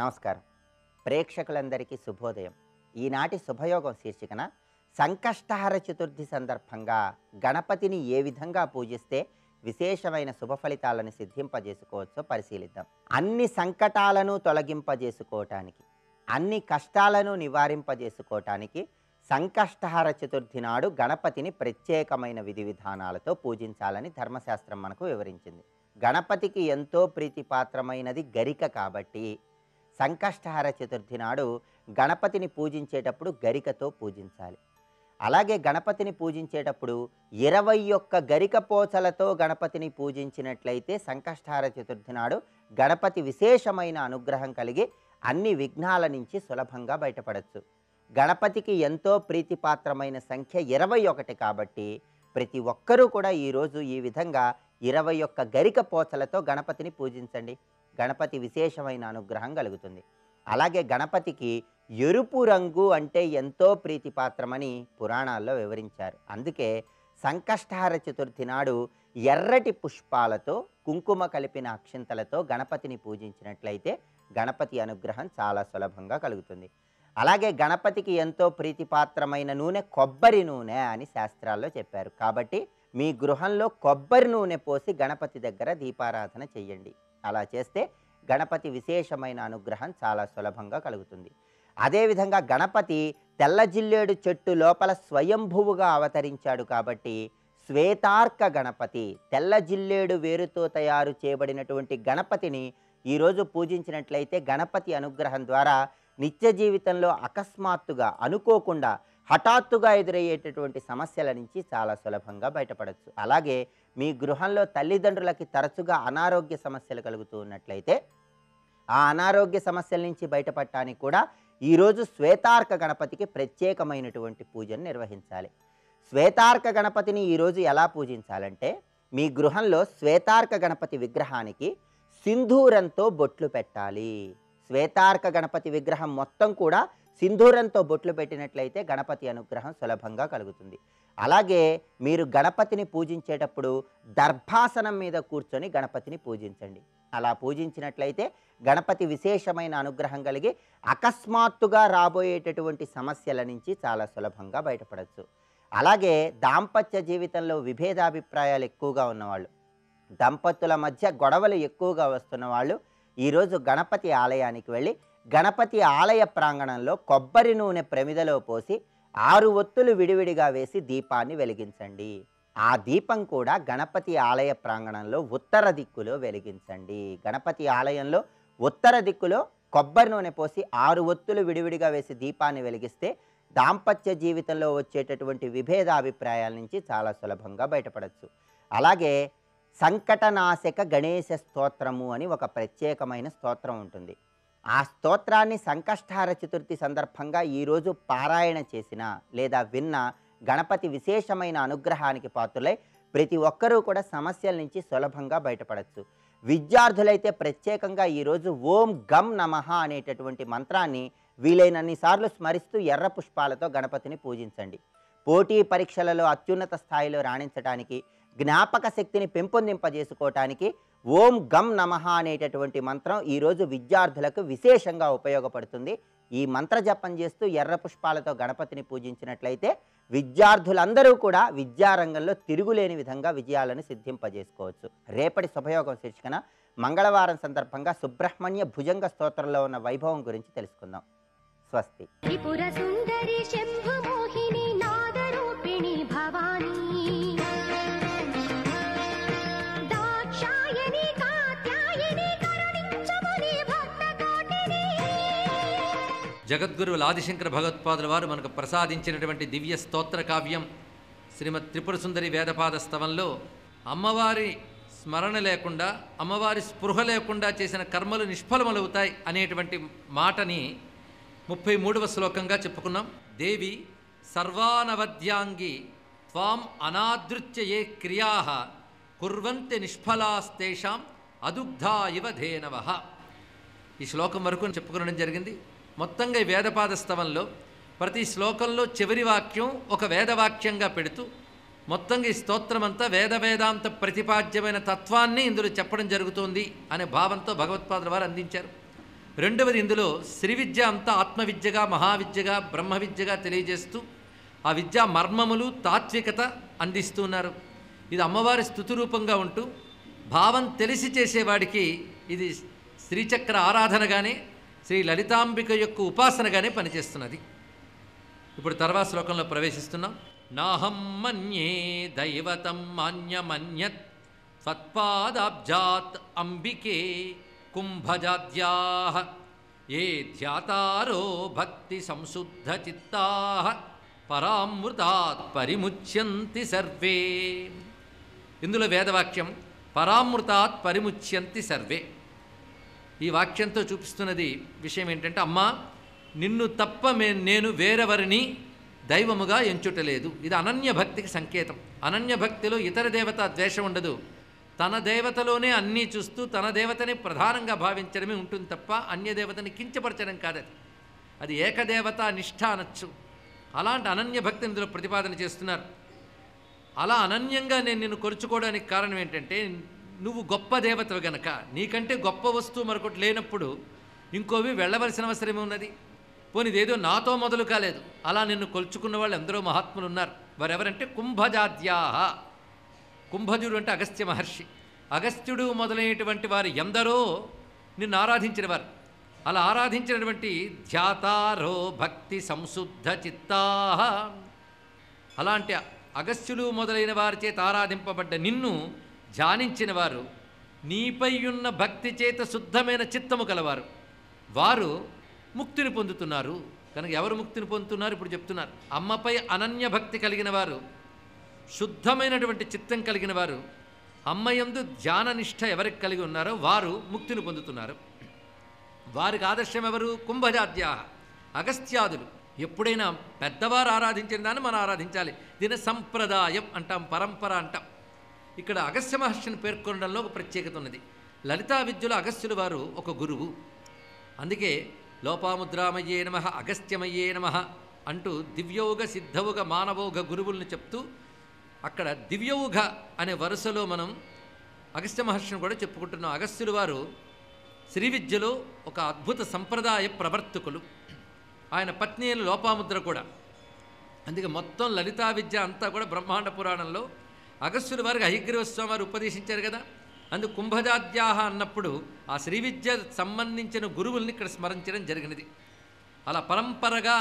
నమస్కారం. ప్రేక్షకులందరికీ శుభోదయం. ఈనాటి శుభయోగం శీర్షికన సంకష్టహర చతుర్థి సందర్భంగా గణపతిని ఏ విధంగా పూజిస్తే విశేషమైన శుభ ఫలితాలను సిద్ధింపజేసుకోవచ్చో పరిశీలిద్దాం. అన్ని సంకటాలను తొలగింపజేసుకోవటానికి, అన్ని కష్టాలను నివారింపజేసుకోవటానికి సంకష్టహర చతుర్థి నాడు గణపతిని ప్రత్యేకమైన విధి విధానాలతో పూజించాలని ధర్మశాస్త్రం మనకు వివరించింది. గణపతికి ఎంతో ప్రీతిపాత్రమైనది గరిక కాబట్టి సంకష్టహర చతుర్థి నాడు గణపతిని పూజించేటప్పుడు గరికతో పూజించాలి. అలాగే గణపతిని పూజించేటప్పుడు 21 గరిక పోచలతో గణపతిని పూజించినట్లయితే సంకష్టహర చతుర్థి నాడు గణపతి విశేషమైన అనుగ్రహం కలిగి అన్ని విఘ్నాల నుంచి సులభంగా బయటపడవచ్చు. గణపతికి ఎంతో ప్రీతిపాత్రమైన సంఖ్య 21 కాబట్టి ప్రతి ఒక్కరూ కూడా ఈరోజు ఈ విధంగా 21 గరిక పోచలతో గణపతిని పూజించండి. గణపతి విశేషమైన అనుగ్రహం కలుగుతుంది. అలాగే గణపతికి ఎరుపు రంగు అంటే ఎంతో ప్రీతిపాత్రమని పురాణాల్లో వివరించారు. అందుకే సంకష్టహర చతుర్థి నాడు ఎర్రటి పుష్పాలతో కుంకుమ కలిపిన అక్షింతలతో గణపతిని పూజించినట్లయితే గణపతి అనుగ్రహం చాలా సులభంగా కలుగుతుంది. అలాగే గణపతికి ఎంతో ప్రీతిపాత్రమైన నూనె కొబ్బరి నూనె అని శాస్త్రాల్లో చెప్పారు. కాబట్టి మీ గృహంలో కొబ్బరి నూనె పోసి గణపతి దగ్గర దీపారాధన చెయ్యండి. అలా చేస్తే గణపతి విశేషమైన అనుగ్రహం చాలా సులభంగా కలుగుతుంది. అదేవిధంగా గణపతి తెల్ల జిల్లేడు చెట్టు లోపల స్వయంభువుగా అవతరించాడు కాబట్టి శ్వేతార్క గణపతి, తెల్ల జిల్లేడు వేరుతో తయారు చేయబడినటువంటి గణపతిని ఈరోజు పూజించినట్లయితే గణపతి అనుగ్రహం ద్వారా నిత్య జీవితంలో అకస్మాత్తుగా అనుకోకుండా హఠాత్తుగా ఎదురయ్యేటటువంటి సమస్యల నుంచి చాలా సులభంగా బయటపడవచ్చు. అలాగే మీ గృహంలో తల్లిదండ్రులకి తరచుగా అనారోగ్య సమస్యలు కలుగుతూ ఉన్నట్లయితే ఆ అనారోగ్య సమస్యల నుంచి బయటపడటానికి కూడా ఈరోజు శ్వేతార్క గణపతికి ప్రత్యేకమైనటువంటి పూజను నిర్వహించాలి. శ్వేతార్క గణపతిని ఈరోజు ఎలా పూజించాలంటే మీ గృహంలో శ్వేతార్క గణపతి విగ్రహానికి సింధూరంతో బొట్లు పెట్టాలి. శ్వేతార్క గణపతి విగ్రహం మొత్తం కూడా సింధూరంతో బొట్లు పెట్టినట్లయితే గణపతి అనుగ్రహం సులభంగా కలుగుతుంది. అలాగే మీరు గణపతిని పూజించేటప్పుడు దర్భాసనం మీద కూర్చొని గణపతిని పూజించండి. అలా పూజించినట్లయితే గణపతి విశేషమైన అనుగ్రహం కలిగి అకస్మాత్తుగా రాబోయేటటువంటి సమస్యల నుంచి చాలా సులభంగా బయటపడవచ్చు. అలాగే దాంపత్య జీవితంలో విభేదాభిప్రాయాలు ఎక్కువగా ఉన్నవాళ్ళు, దంపతుల మధ్య గొడవలు ఎక్కువగా వస్తున్న వాళ్ళు ఈరోజు గణపతి ఆలయానికి వెళ్ళి గణపతి ఆలయ ప్రాంగణంలో కొబ్బరి నూనె ప్రమిదలో పోసి 6 ఒత్తులు విడివిడిగా వేసి దీపాన్ని వెలిగించండి. ఆ దీపం కూడా గణపతి ఆలయ ప్రాంగణంలో ఉత్తర దిక్కులో వెలిగించండి. గణపతి ఆలయంలో ఉత్తర దిక్కులో కొబ్బరి నూనె పోసి 6 ఒత్తులు విడివిడిగా వేసి దీపాన్ని వెలిగిస్తే దాంపత్య జీవితంలో వచ్చేటటువంటి విభేదాభిప్రాయాల నుంచి చాలా సులభంగా బయటపడవచ్చు. అలాగే సంకటనాశక గణేశ స్తోత్రము అని ఒక ప్రత్యేకమైన స్తోత్రం ఉంటుంది. ఆ స్తోత్రాన్ని సంకష్టహర చతుర్థి సందర్భంగా ఈరోజు పారాయణ చేసిన లేదా విన్న గణపతి విశేషమైన అనుగ్రహానికి పాత్రులై ప్రతి ఒక్కరూ కూడా సమస్యల నుంచి సులభంగా బయటపడవచ్చు. విద్యార్థులైతే ప్రత్యేకంగా ఈరోజు ఓం గం నమః అనేటటువంటి మంత్రాన్ని వీలైనన్ని సార్లు స్మరిస్తూ ఎర్ర పుష్పాలతో గణపతిని పూజించండి. పోటీ పరీక్షలలో అత్యున్నత స్థాయిలో రాణించడానికి, జ్ఞాపక శక్తిని పెంపొందింపజేసుకోవటానికి ఓం గం నమః అనేటటువంటి మంత్రం ఈరోజు విద్యార్థులకు విశేషంగా ఉపయోగపడుతుంది. ఈ మంత్ర జపం చేస్తూ ఎర్ర పుష్పాలతో గణపతిని పూజించినట్లయితే విద్యార్థులందరూ కూడా విద్యారంగంలో తిరుగులేని విధంగా విజయాలను సిద్ధింపజేసుకోవచ్చు. రేపటి శుభయోగం శీర్షికన మంగళవారం సందర్భంగా సుబ్రహ్మణ్య భుజంగ స్తోత్రంలో ఉన్న వైభవం గురించి తెలుసుకుందాం. స్వస్తి. జగద్గురువులు ఆదిశంకర భగవత్పాదుల వారు మనకు ప్రసాదించినటువంటి దివ్య స్తోత్ర కావ్యం శ్రీమద్ త్రిపుర సుందరి వేదపాద స్తవంలో అమ్మవారి స్మరణ లేకుండా, అమ్మవారి స్పృహ లేకుండా చేసిన కర్మలు నిష్ఫలమవుతాయి అనేటువంటి మాటని 33వ శ్లోకంగా చెప్పుకున్నాం. దేవి సర్వానవద్యాంగి త్వాం అనాదృత్య ఏ క్రియా కుర్వంతి నిష్ఫలాస్తేషాం అదుగ్ధా ఇవ ధేనవః. ఈ శ్లోకం వరకు చెప్పుకోవడం జరిగింది. మొత్తంగా ఈ వేదపాద స్తవంలో ప్రతి శ్లోకంలో చివరి వాక్యం ఒక వేదవాక్యంగా పెడుతూ మొత్తంగా ఈ స్తోత్రమంతా వేదాంత ప్రతిపాద్యమైన తత్వాన్ని ఇందులో చెప్పడం జరుగుతుంది అనే భావంతో భగవత్పాదుల వారు అందించారు. రెండవది ఇందులో శ్రీ విద్య అంతా ఆత్మవిద్యగా, మహావిద్యగా, బ్రహ్మ విద్యగా తెలియజేస్తూ ఆ విద్యా మర్మములు, తాత్వికత అందిస్తున్నారు. ఇది అమ్మవారి స్తుతి రూపంగా ఉంటూ భావం తెలిసి చేసేవాడికి ఇది శ్రీచక్ర ఆరాధనగానే, శ్రీ లలితాంబిక యొక్క ఉపాసనగానే పనిచేస్తున్నది. ఇప్పుడు తర్వాత శ్లోకంలో ప్రవేశిస్తున్నాం. నాహం మన్యే దైవతం మాన్యమన్యత్ త్వత్పాదాబ్జాత్ అంబికే కుంభజాద్యాః ఏ ధ్యాతారో భక్తి సంశుద్ధ చిత్తాః పరామృతాత్ పరిముచ్యంతి సర్వే. ఇందులో వేదవాక్యం పరామృతాత్ పరిముచ్యంతి సర్వే. ఈ వాక్యంతో చూపిస్తున్నది విషయం ఏంటంటే, అమ్మా నిన్ను తప్ప నేను వేరెవరిని దైవముగా ఎంచుటలేదు. ఇది అనన్య భక్తికి సంకేతం. అనన్య భక్తిలో ఇతర దేవత ద్వేషం ఉండదు. తన దేవతలోనే అన్నీ చూస్తూ తన దేవతని ప్రధానంగా భావించడమే ఉంటుంది తప్ప అన్య దేవతని కించపరచడం కాదది. అది ఏకదేవత నిష్ఠ అనొచ్చు. అలాంటి అనన్య భక్తిని ఇందులో ప్రతిపాదన చేస్తున్నారు. అలా అనన్యంగా నేను నిన్ను కొలుచుకోవడానికి కారణం ఏంటంటే, నువ్వు గొప్ప దేవతవు గనక. నీకంటే గొప్ప వస్తువు మరొకటి లేనప్పుడు ఇంకోవి వెళ్ళవలసిన అవసరం ఉన్నది. పోనీ ఇదేదో నాతో మొదలు కాలేదు. అలా నిన్ను కొలుచుకున్న వాళ్ళు ఎందరో మహాత్ములు ఉన్నారు. వారెవరంటే కుంభజాద్యాహ. కుంభజుడు అంటే అగస్త్య మహర్షి. అగస్త్యుడు మొదలైనటువంటి వారు ఎందరో నిన్ను ఆరాధించిన వారు. అలా ఆరాధించినటువంటి ధ్యాతారో భక్తి సంశుద్ధ చిత్తాః. అలాంటి అగస్త్యులు మొదలైన వారి చేత ఆరాధింపబడ్డ నిన్ను ధ్యానించిన వారు, నీపై ఉన్న భక్తి చేత శుద్ధమైన చిత్తము కలవారు, వారు ముక్తిని పొందుతున్నారు. కనుక ఎవరు ముక్తిని పొందుతున్నారు ఇప్పుడు చెప్తున్నారు. అమ్మపై అనన్య భక్తి కలిగిన వారు, శుద్ధమైనటువంటి చిత్తం కలిగిన వారు, అమ్మయందు ధ్యాననిష్ట ఎవరికి కలిగి ఉన్నారో వారు ముక్తిని పొందుతున్నారు. వారికి ఆదర్శం ఎవరు? కుంభజాద్యా, అగస్త్యాదులు. ఎప్పుడైనా పెద్దవారు ఆరాధించిన దాన్ని మనం ఆరాధించాలి. దీని సంప్రదాయం అంటాం, పరంపర అంటాం. ఇక్కడ అగస్త్య మహర్షిని పేర్కొనడంలో ఒక ప్రత్యేకత ఉన్నది. లలితా విద్యలో అగస్త్యుల వారు ఒక గురువు. అందుకే లోపాముద్రామయ్యే నమః, అగస్త్యమయ్యే నమః అంటూ దివ్యౌఘ, సిద్ధౌఘ, మానవౌఘ గురువుల్ని చెప్తూ అక్కడ దివ్యౌఘ అనే వరుసలో మనం అగస్త్య మహర్షిని కూడా చెప్పుకుంటున్నాం. అగస్త్యుల వారు శ్రీ విద్యలో ఒక అద్భుత సంప్రదాయ ప్రవర్తకులు. ఆయన పత్ని అయిన లోపాముద్ర కూడా. అందుకే మొత్తం లలితా విద్య అంతా కూడా బ్రహ్మాండ పురాణంలో అగస్త్యుల వారికి హయగ్రీవ స్వామి వారు ఉపదేశించారు కదా. అందుకు కుంభజాద్యాహ అన్నప్పుడు ఆ శ్రీ విద్య సంబంధించిన గురువుల్ని ఇక్కడ స్మరించడం జరిగినది. అలా పరంపరగా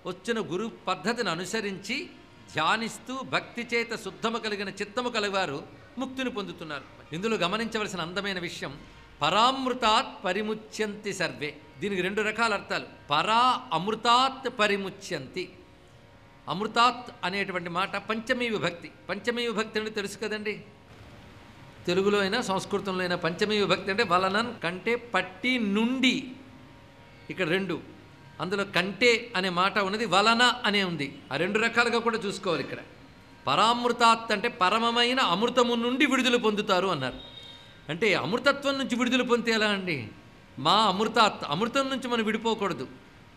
వచ్చిన గురు పద్ధతిని అనుసరించి ధ్యానిస్తూ భక్తి చేత శుద్ధము కలిగిన చిత్తము కలిగారు ముక్తిని పొందుతున్నారు. ఇందులో గమనించవలసిన అందమైన విషయం, పరామృతాత్ పరిముచ్యంతి సర్వే. దీనికి రెండు రకాల అర్థాలు. పరా అమృతాత్ పరిముచ్యంతి. అమృతాత్ అనేటువంటి మాట పంచమీ విభక్తి. పంచమీ విభక్తి అంటే తెలుసు కదండి, తెలుగులో అయినా సంస్కృతంలో అయినా. పంచమీ విభక్తి అంటే వలనన్, కంటే, పట్టి, నుండి. ఇక్కడ రెండు. అందులో కంటే అనే మాట ఉన్నది, వలన అనే ఉంది. ఆ రెండు రకాలుగా కూడా చూసుకోవాలి. ఇక్కడ పరామృతాత్ అంటే పరమమైన అమృతము నుండి విడుదల పొందుతారు అన్నారు. అంటే అమృతత్వం నుంచి విడుదల పొందితే ఎలా అండి? మా అమృతాత్, అమృతం నుంచి మనం విడిపోకూడదు.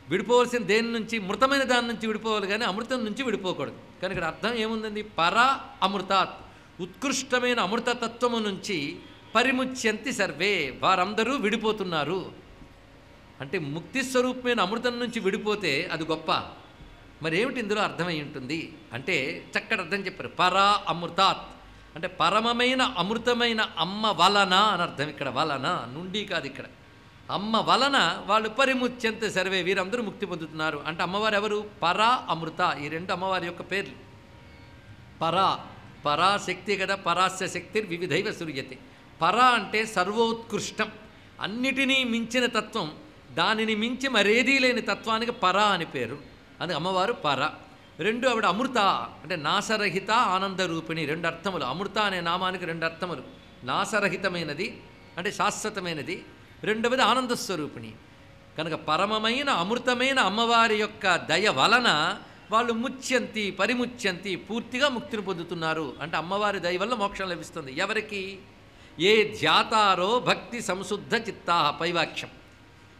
విడిపోవలసిన దేని నుంచి? మృతమైన దాని నుంచి విడిపోవాలి, కానీ అమృతం నుంచి విడిపోకూడదు. కానీ ఇక్కడ అర్థం ఏముందండి? పరా అమృతాత్, ఉత్కృష్టమైన అమృతతత్వము నుంచి పరిముచ్యంతి సర్వే, వారందరూ విడిపోతున్నారు. అంటే ముక్తి స్వరూపమైన అమృతం నుంచి విడిపోతే అది గొప్ప. మరి ఏమిటి ఇందులో అర్థమై ఉంటుంది అంటే చక్కటి అర్థం చెప్పారు. పరా అమృతాత్ అంటే పరమమైన అమృతమైన అమ్మ వలన అని అర్థం. ఇక్కడ వలన, నుండి కాదు. ఇక్కడ అమ్మ వలన వాళ్ళు పరిముచ్యంతి సర్వే, వీరందరూ ముక్తి పొందుతున్నారు. అంటే అమ్మవారు ఎవరు? పరా అమృత. ఈ రెండు అమ్మవారి యొక్క పేర్లు. పరా, పరాశక్తి కదా. పరాస్య శక్తి వివిధైవ సూర్యతే. పరా అంటే సర్వోత్కృష్టం, అన్నిటినీ మించిన తత్వం, దానిని మించి మరేదీ లేని తత్వానికి పరా అని పేరు. అది అమ్మవారు పర. రెండు, ఆవిడ అమృత అంటే నాశరహిత ఆనందరూపిణి. రెండు అర్థములు. అమృత అనే నామానికి రెండు అర్థములు. నాశరహితమైనది అంటే శాశ్వతమైనది, రెండవది ఆనందస్వరూపిణి. కనుక పరమమైన అమృతమైన అమ్మవారి యొక్క దయ వలన వాళ్ళు ముచ్యంతి, పరిముచ్యంతి, పూర్తిగా ముక్తిని పొందుతున్నారు. అంటే అమ్మవారి దయ వల్ల మోక్షం లభిస్తుంది. ఎవరికి? ఏ ధ్యాతారో భక్తి సంశుద్ధ చిత్తాహ. పైవాక్యం.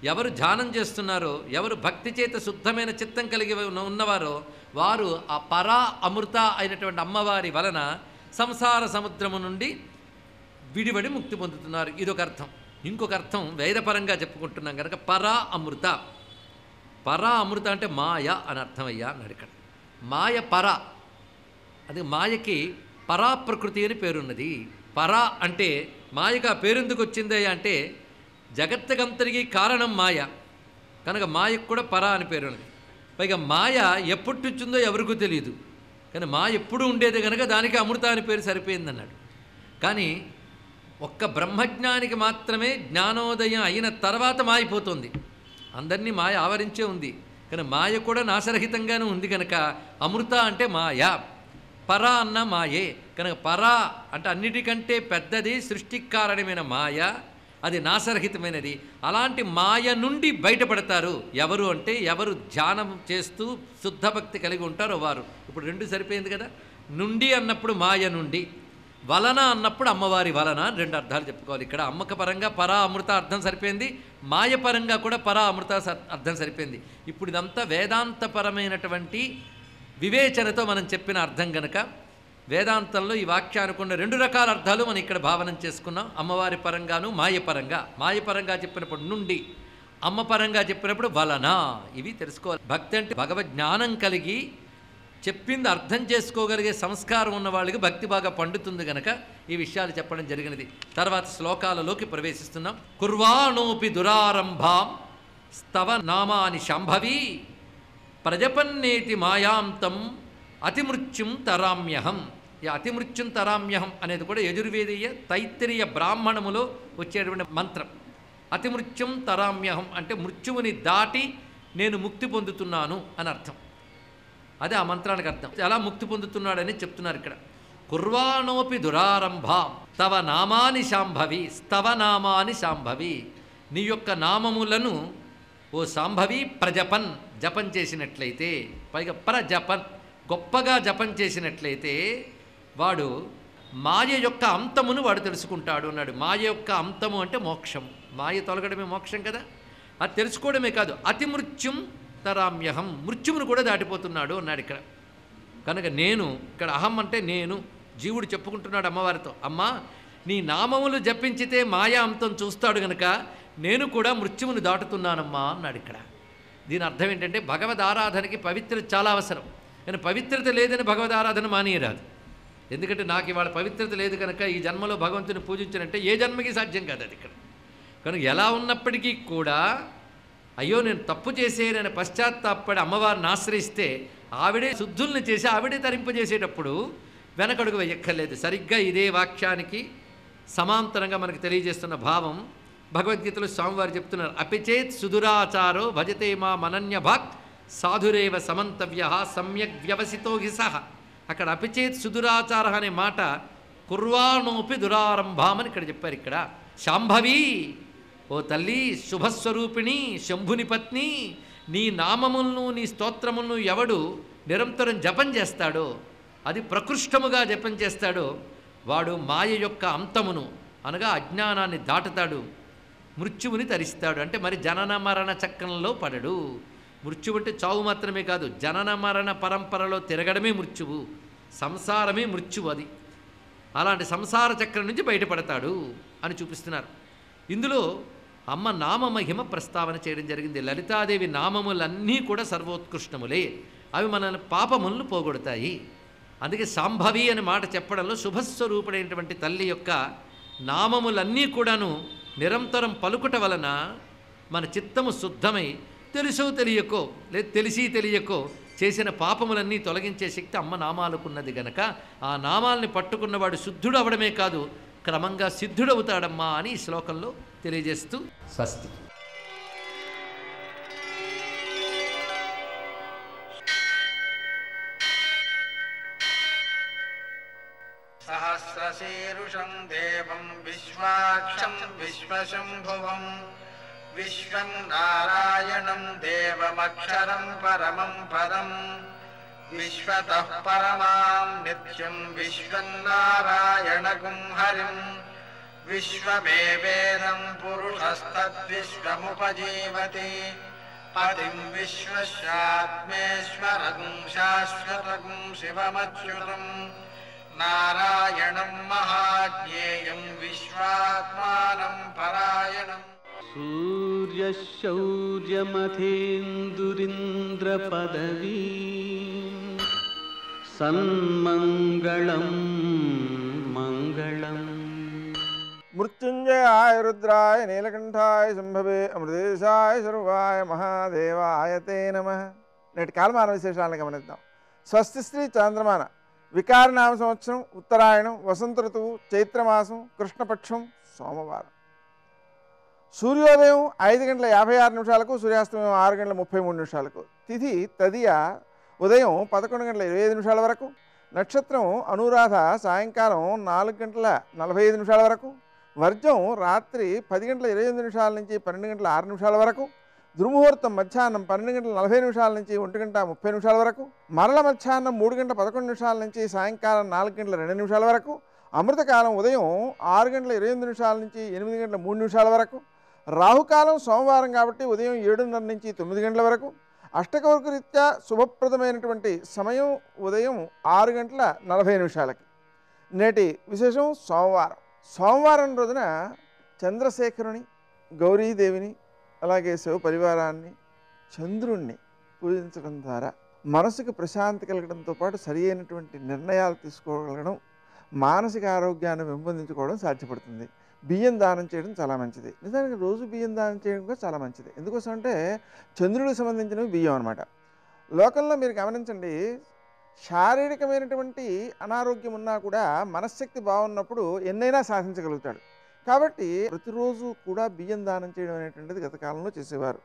ఎవరు ధ్యానం చేస్తున్నారో, ఎవరు భక్తి చేత శుద్ధమైన చిత్తం కలిగి ఉన్నవారో వారు ఆ పరా అమృత అయినటువంటి అమ్మవారి వలన సంసార సముద్రము నుండి విడివడి ముక్తి పొందుతున్నారు. ఇదొక అర్థం. ఇంకొక అర్థం వేదపరంగా చెప్పుకుంటున్నాం కనుక పరా అమృత. పరా అమృత అంటే మాయ అని అర్థమయ్యా అన్నాడు ఇక్కడ. మాయ పర, అది మాయకి పరా ప్రకృతి అని పేరున్నది. పరా అంటే మాయకు ఆ పేరెందుకు వచ్చిందయ్యా అంటే జగత్తుకంతటికీ కారణం మాయ కనుక మాయకు కూడా పరా అని పేరున్నది. పైగా మాయ ఎప్పటి నుంచి ఉందో ఎవరికూ తెలియదు, కానీ మాయ ఎప్పుడు ఉండేది కనుక దానికి అమృత అని పేరు సరిపోయిందన్నాడు. కానీ ఒక్క బ్రహ్మజ్ఞానికి మాత్రమే జ్ఞానోదయం అయిన తర్వాత మాయిపోతుంది. అందరినీ మాయ ఆవరించే ఉంది, కానీ మాయ కూడా నాశరహితంగానే ఉంది కనుక అమృత అంటే మాయ. పర అన్న మాయే కనుక పర అంటే అన్నిటికంటే పెద్దది, సృష్టికి కారణమైన మాయ, అది నాశరహితమైనది. అలాంటి మాయ నుండి బయటపడతారు ఎవరు అంటే ఎవరు ధ్యానం చేస్తూ శుద్ధ భక్తి కలిగి ఉంటారో వారు. ఇప్పుడు రెండు సరిపోయింది కదా. నుండి అన్నప్పుడు మాయ నుండి, వలన అన్నప్పుడు అమ్మవారి వలన, రెండు అర్థాలు చెప్పుకోవాలి ఇక్కడ. అమ్మక పరంగా పరా అమృత అర్థం సరిపోయింది, మాయ పరంగా కూడా పరా అమృత అర్థం సరిపోయింది. ఇప్పుడు ఇదంతా వేదాంతపరమైనటువంటి వివేచనతో మనం చెప్పిన అర్థం గనక వేదాంతంలో ఈ వాక్యానికి ఉన్న రెండు రకాల అర్థాలు మనం ఇక్కడ భావన చేసుకున్నాం. అమ్మవారి పరంగాను మాయ పరంగా. మాయ పరంగా చెప్పినప్పుడు నుండి, అమ్మ పరంగా చెప్పినప్పుడు వలన. ఇవి తెలుసుకోవాలి. భక్తి అంటే భగవద్ జ్ఞానం కలిగి చెప్పింది అర్థం చేసుకోగలిగే సంస్కారం ఉన్న వాళ్ళకి భక్తి బాగా పండుతుంది కనుక ఈ విషయాలు చెప్పడం జరిగినది. తర్వాత శ్లోకాలలోకి ప్రవేశిస్తున్నాం. కుర్వాణోపి దురారంభాం స్తవ నామాని శాంభవి ప్రజపన్నేతి మాయాంతం అతిమృత్యుం తరామ్యహం. ఈ అతిమృత్యుం తరామ్యహం అనేది కూడా యజుర్వేదీయ తైత్తిరీయ బ్రాహ్మణములో వచ్చేటువంటి మంత్రం. అతిమృత్యుం తరామ్యహం అంటే మృత్యువుని దాటి నేను ముక్తి పొందుతున్నాను అని అర్థం. అదే ఆ మంత్రానికి అర్థం. ఎలా ముక్తి పొందుతున్నాడని చెప్తున్నారు ఇక్కడ. కుర్వాణోపి దురారంభాం తవ నామాని శాంభవి, స్తవ నామాని శాంభవి, నీ యొక్క నామములను ఓ శాంభవి ప్రజపన్ జపం చేసినట్లయితే, పైగా ప్రజపన్ గొప్పగా జపం చేసినట్లయితే వాడు మాయ యొక్క అంతమును వాడు తెలుసుకుంటాడు అన్నాడు. మాయ యొక్క అంతము అంటే మోక్షం. మాయ తొలగడమే మోక్షం కదా. అది తెలుసుకోవడమే కాదు, అతిమృత్యుం తరామ్యహం, మృత్యువును కూడా దాటిపోతున్నాడు అన్నాడు ఇక్కడ. కనుక నేను ఇక్కడ అహం అంటే నేను, జీవుడు చెప్పుకుంటున్నాడు అమ్మవారితో, అమ్మా నీ నామములు జపించితే మాయా అంతం చూస్తాడు గనక నేను కూడా మృత్యువును దాటుతున్నానమ్మా అన్నాడు ఇక్కడ. దీని అర్థం ఏంటంటే భగవద్ ఆరాధనకి పవిత్రత చాలా అవసరం. కానీ పవిత్రత లేదని భగవద్ ఆరాధన మానేయరాదు. ఎందుకంటే నాకు ఇవాళ పవిత్రత లేదు కనుక ఈ జన్మలో భగవంతుని పూజించాలంటే ఏ జన్మకి సాధ్యం కాదు అది ఇక్కడ. కనుక ఎలా ఉన్నప్పటికీ కూడా అయ్యో నేను తప్పు చేసేనని పశ్చాత్తాపడి అమ్మవారిని ఆశ్రయిస్తే ఆవిడే శుద్ధుల్ని చేసి ఆవిడే తరింపజేసేటప్పుడు వెనకడుగు వేయక్కర్లేదు. సరిగ్గా ఇదే వాక్యానికి సమాంతరంగా మనకు తెలియజేస్తున్న భావం భగవద్గీతలో స్వామివారు చెప్తున్నారు. అపిచేత్ సుదురాచారో భజతే మా మనన్యభాక్ సాధురేవ సమంతవ్య సమ్యక్ వ్యవసితో హి సహ. అక్కడ అపిచేత్ సుదురాచార అనే మాట కుర్వాణోపి దురారంభామని ఇక్కడ చెప్పారు. ఇక్కడ శాంభవి, ఓ తల్లి శుభస్వరూపిణి శంభుని పత్ని, నీ నామములను నీ స్తోత్రములను ఎవడు నిరంతరం జపం చేస్తాడో, అది ప్రకృష్టముగా జపం చేస్తాడో వాడు మాయ యొక్క అంతమును అనగా అజ్ఞానాన్ని దాటుతాడు, మృత్యువుని తరిస్తాడు. అంటే మరి జనన మరణ చక్రంలో పడడు. మృత్యువు అంటే చావు మాత్రమే కాదు, జనన మరణ పరంపరలో తిరగడమే మృత్యువు, సంసారమే మృత్యువు. అది అలాంటి సంసార చక్రం నుంచి బయటపడతాడు అని చూపిస్తున్నారు. ఇందులో అమ్మ నామమహిమ ప్రస్తావన చేయడం జరిగింది. లలితాదేవి నామములన్నీ కూడా సర్వోత్కృష్టములే, అవి మన పాపములను పోగొడతాయి. అందుకే సాంభవి అనే మాట చెప్పడంలో శుభస్వరూపుడైనటువంటి తల్లి యొక్క నామములన్నీ కూడాను నిరంతరం పలుకుట వలన మన చిత్తము శుద్ధమై తెలుసో తెలియకో లేదు తెలిసి తెలియకో చేసిన పాపములన్నీ తొలగించే శక్తి అమ్మ నామాలకున్నది గనక ఆ నామాల్ని పట్టుకున్నవాడు శుద్ధుడు అవడమే కాదు క్రమంగా సిద్ధుడవుతాడమ్మా అని ఈ శ్లోకంలో తెలియజేస్తూ స్వస్తి. సహస్రశీరుషం దేవం విశ్వాక్షం విశ్వశంభువం విశ్వం నారాయణం దేవమక్షరం పరమం పదం విశ్వతః పరమాం నిత్యం విశ్వం నారాయణగుం హరిం విశ్వమేవేదం పురుషస్తద్విశ్వముపజీవతి పతిం విశ్వస్యాత్మేశ్వరగుం శాశ్వతగుం శివమచ్యుతం నారాయణం మహాజ్ఞేయం విశ్వాత్మానం పరాయణం. సూర్యశౌర్యమథేందురింద్రపదవీ సన్మంగళం మంగళం. మృత్యుంజయాయ రుద్రాయ నీలకంఠాయ శంభవే అమృతేశాయ సర్వాయ మహాదేవాయ తే నమః. నేటి కాలమాన విశేషాలను గమనిద్దాం. స్వస్తి శ్రీ చాంద్రమాన వికారనామ సంవత్సరం ఉత్తరాయణం వసంత ఋతువు చైత్రమాసం కృష్ణపక్షం సోమవారం. సూర్యోదయం 5:56 సూర్యాస్తమయం 6:33. తిథి తదియ ఉదయం 11:25 వరకు. నక్షత్రం అనురాధ సాయంకాలం 4:45 వరకు. వర్జం రాత్రి 10:28 నుంచి 12:06 వరకు. దుర్ముహూర్తం మధ్యాహ్నం 12:40 నుంచి 1:30 వరకు. మరల మధ్యాహ్నం 3:11 నుంచి సాయంకాలం 4:02 వరకు. అమృతకాలం ఉదయం 6:28 నుంచి 8:03 వరకు. రాహుకాలం సోమవారం కాబట్టి ఉదయం 7:30 నుంచి 9 గంటల వరకు. అష్టకవర్గ రీత్యా శుభప్రదమైనటువంటి సమయం ఉదయం 6:40. నేటి విశేషం సోమవారం. సోమవారం రోజున చంద్రశేఖరుని, గౌరీదేవిని, అలాగే శివ పరివారాన్ని, చంద్రుణ్ణి పూజించడం ద్వారా మనసుకు ప్రశాంతి కలగడంతో పాటు సరి అయినటువంటి నిర్ణయాలు తీసుకోగలగడం, మానసిక ఆరోగ్యాన్ని పెంపొందించుకోవడం సాధ్యపడుతుంది. బియ్యం దానం చేయడం చాలా మంచిది. నిజానికి రోజు బియ్యం దానం చేయడం కూడా చాలా మంచిది. ఎందుకోసం అంటే చంద్రుడికి సంబంధించినవి బియ్యం అన్నమాట. లోకంలో మీరు గమనించండి, శారీరకమైనటువంటి అనారోగ్యం ఉన్నా కూడా మనశ్శక్తి బాగున్నప్పుడు ఎన్నైనా సాధించగలుగుతాడు. కాబట్టి ప్రతిరోజు కూడా బియ్యం దానం చేయడం అనేటువంటిది గత కాలంలో చేసేవారు.